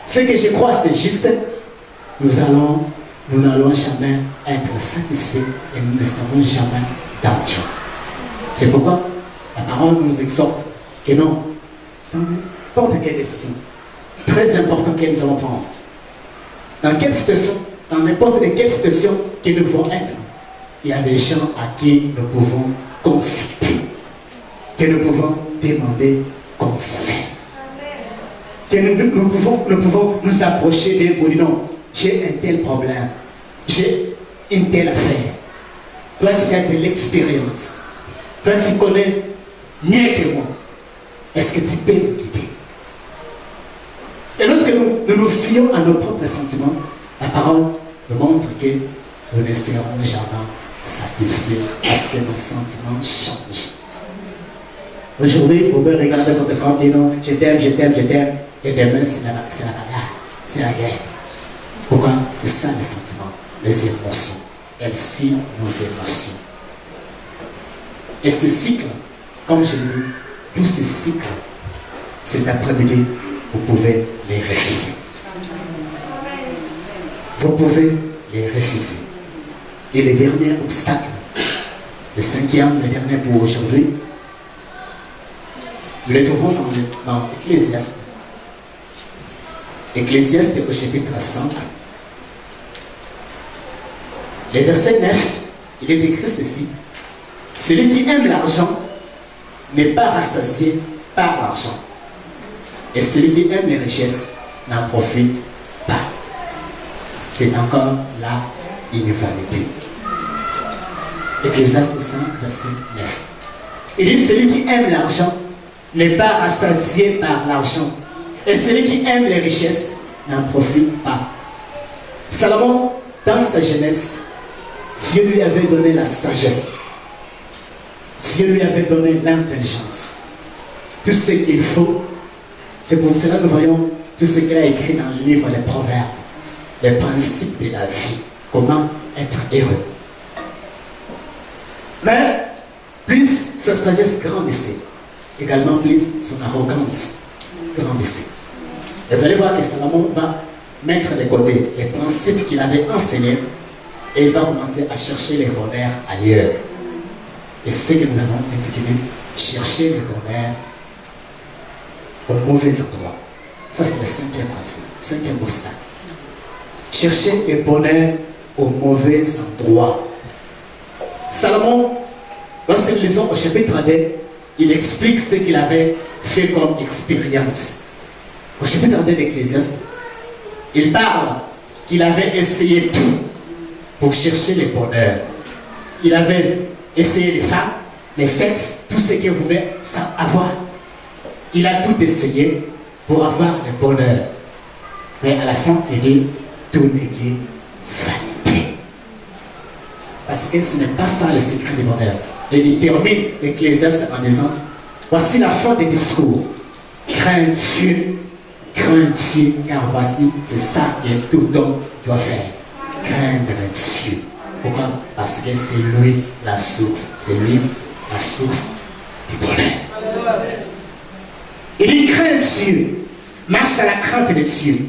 ce que je crois c'est juste, nous n'allons jamais être satisfaits et nous ne serons jamais dans le joie. C'est pourquoi la parole nous exhorte que non, dans n'importe quelle décision, très important que nous allons prendre, dans quelle situation, dans n'importe quelle situation que nous devons être, il y a des gens à qui nous pouvons consulter, que nous pouvons demander conseil, que nous pouvons nous approcher d'eux pour dire non, j'ai un tel problème, j'ai une telle affaire. Toi, tu as de l'expérience, toi, tu connais mieux que moi. Est-ce que tu peux nous guider? Et lorsque nous fions à nos propres sentiments, la parole nous montre que nous ne serons jamais satisfaits parce que nos sentiments changent. Aujourd'hui, vous pouvez regarder votre femme et dire non, je t'aime, je t'aime, je t'aime. Et demain, c'est la bagarre, c'est la guerre. Pourquoi? C'est ça les sentiments, les émotions. Elles suivent nos émotions. Et ce cycle, comme je dis, tous ces cycles, cet après-midi, vous pouvez les refuser. Vous pouvez les refuser. Et le dernier obstacle, le cinquième, le dernier pour aujourd'hui, nous le trouvons dans Ecclésiaste. Ecclésiaste au chapitre 5. Le verset 9, il est décrit ceci. Celui qui aime l'argent n'est pas rassasié par l'argent. Et celui qui aime les richesses n'en profite pas. C'est encore là une vanité. Ecclésiaste 5, verset 9. Il dit, celui qui aime l'argent n'est pas rassasié par l'argent. Et celui qui aime les richesses n'en profite pas. Salomon, dans sa jeunesse, Dieu lui avait donné la sagesse. Dieu lui avait donné l'intelligence. Tout ce qu'il faut. C'est pour cela que nous voyons tout ce qu'il a écrit dans le livre des Proverbes. Les principes de la vie. Comment être heureux. Mais, plus sa sagesse grandissait, également plus son arrogance grandissait. Et vous allez voir que Salomon va mettre de côté les principes qu'il avait enseignés et il va commencer à chercher le bonheur ailleurs. Et c'est ce que nous avons intitulé chercher le bonheur au mauvais endroit. Ça, c'est le cinquième principe, cinquième obstacle. Chercher le bonheur au mauvais endroit. Salomon, lorsque nous lisons au chapitre 2, il explique ce qu'il avait fait comme expérience. Au chapitre 2 d'Ecclésiaste, il parle qu'il avait essayé tout pour chercher le bonheur. Il avait essayé les femmes, les sexes, tout ce qu'il pouvait avoir. Il a tout essayé pour avoir le bonheur. Mais à la fin, il dit, tout n'est que vanité. Parce que ce n'est pas ça le secret du bonheur. Et il termine l'Ecclésiaste en disant, voici la fin des discours. Crains Dieu, car voici, c'est ça que tout homme doit faire. Craindre Dieu. Pourquoi? Parce que c'est lui la source. C'est lui la source du bonheur. Il dit, crains Dieu. Marche à la crainte de Dieu.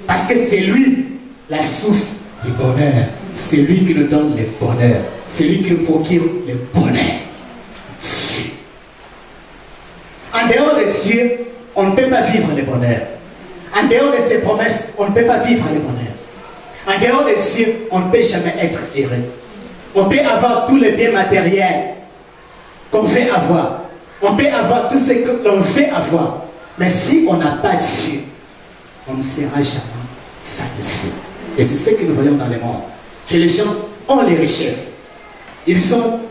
Parce que c'est lui la source du bonheur. C'est lui qui nous donne le bonheur. C'est lui qui nous procure le bonheur. Dieu. En dehors de Dieu, on ne peut pas vivre le bonheur. En dehors de ses promesses, on ne peut pas vivre le bonheur. En dehors de Dieu, on ne peut jamais être heureux. On peut avoir tous les biens matériels qu'on veut avoir. On peut avoir tout ce que l'on veut avoir. Mais si on n'a pas Dieu, on ne sera jamais satisfait. Et c'est ce que nous voyons dans le monde. Que les gens ont les richesses. Ils ont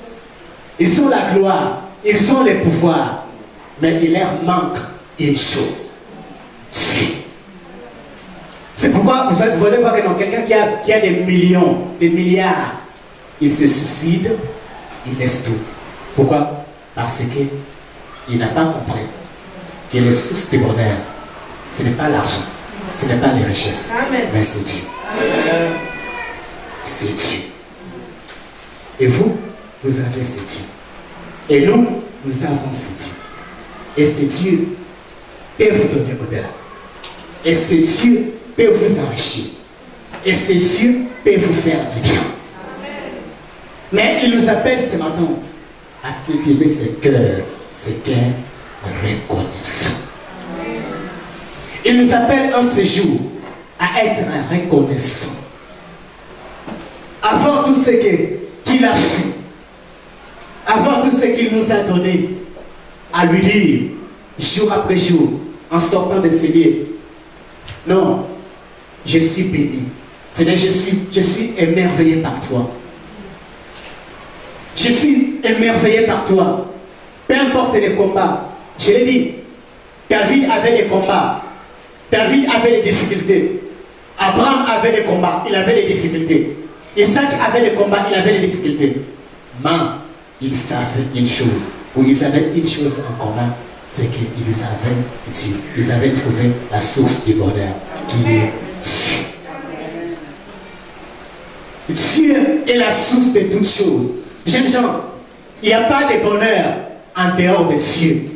la gloire. Ils ont le pouvoir. Mais il leur manque une chose. Dieu. C'est pourquoi vous allez voir que quelqu'un qui a des millions, des milliards, il se suicide, il laisse tout. Pourquoi? Parce qu'il n'a pas compris que les sources du bonheur, ce n'est pas l'argent, ce n'est pas les richesses, mais c'est Dieu. C'est Dieu. Et vous avez ce Dieu. Et nous avons ce Dieu. Et ce Dieu peut vous donner au-delà. Et ce Dieu peut vous enrichir. Et ce Dieu peut vous faire du bien. Mais il nous appelle ce matin à cultiver ce cœur reconnaissant. Il nous appelle en ce jour à être un reconnaissant. Avant tout ce qu'il a fait, avant tout ce qu'il nous a donné, à lui dire, jour après jour, en sortant de ces lieux, non, je suis béni. Seigneur, je suis émerveillé par toi. Je suis émerveillé par toi. Peu importe les combats. Je l'ai dit, David avait des combats. David avait des difficultés. Abraham avait des combats, il avait des difficultés. Isaac avait des combats, il avait des difficultés. Mais ils savaient une chose, ou ils avaient une chose en commun, c'est qu'ils avaient Dieu. Ils avaient trouvé la source du bonheur, qui est Dieu. Dieu est la source de toutes choses. Jeunes gens, il n'y a pas de bonheur en dehors de Dieu.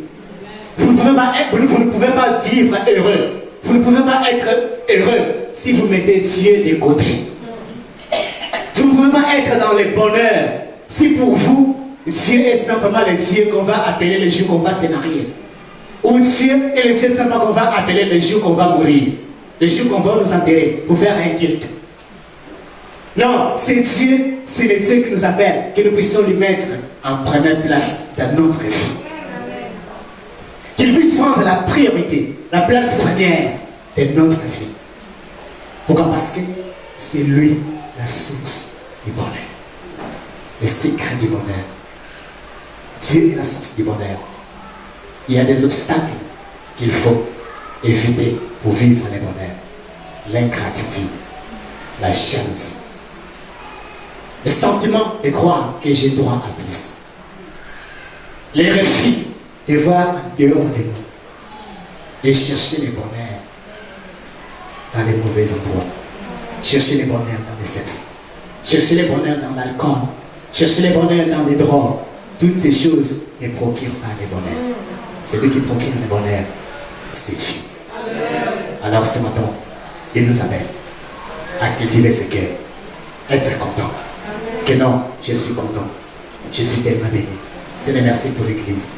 Vous ne pouvez pas vivre heureux. Vous ne pouvez pas être heureux si vous mettez Dieu de côté. Vous ne pouvez pas être dans le bonheur si pour vous, Dieu est simplement le Dieu qu'on va appeler le jour qu'on va se marier. Ou Dieu est le Dieu simplement qu'on va appeler le jour qu'on va mourir. Le jour qu'on va nous enterrer pour faire un culte. Non, c'est Dieu, c'est le Dieu qui nous appelle, que nous puissions lui mettre en première place dans notre vie. Qu'il puisse prendre la priorité, la place première de notre vie. Pourquoi? Parce que c'est lui la source du bonheur. Le secret du bonheur. Dieu est la source du bonheur. Il y a des obstacles qu'il faut éviter pour vivre le bonheur. L'ingratitude, la jalousie, le sentiment de croire que j'ai droit à plus, les refus de voir en dehors de nous et chercher le bonheur dans les mauvais endroits, chercher le bonheur dans les sexes, chercher le bonheur dans l'alcool, chercher le bonheur dans les drogues. Toutes ces choses ne procurent pas le bonheur. Celui qui procure le bonheur, c'est Dieu. Alors ce matin, il nous appelle à cultiver ce cœur, être content. Que non, je suis content. Je suis tellement béni. Seigneur, merci pour l'Église.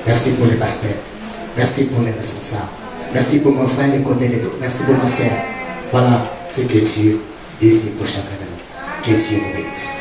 Merci pour les pasteurs. Merci pour les responsables. Merci pour mon frère, les côtés de tout. Merci pour ma sœur. Voilà ce que Dieu désire pour chacun de nous. Que Dieu vous bénisse.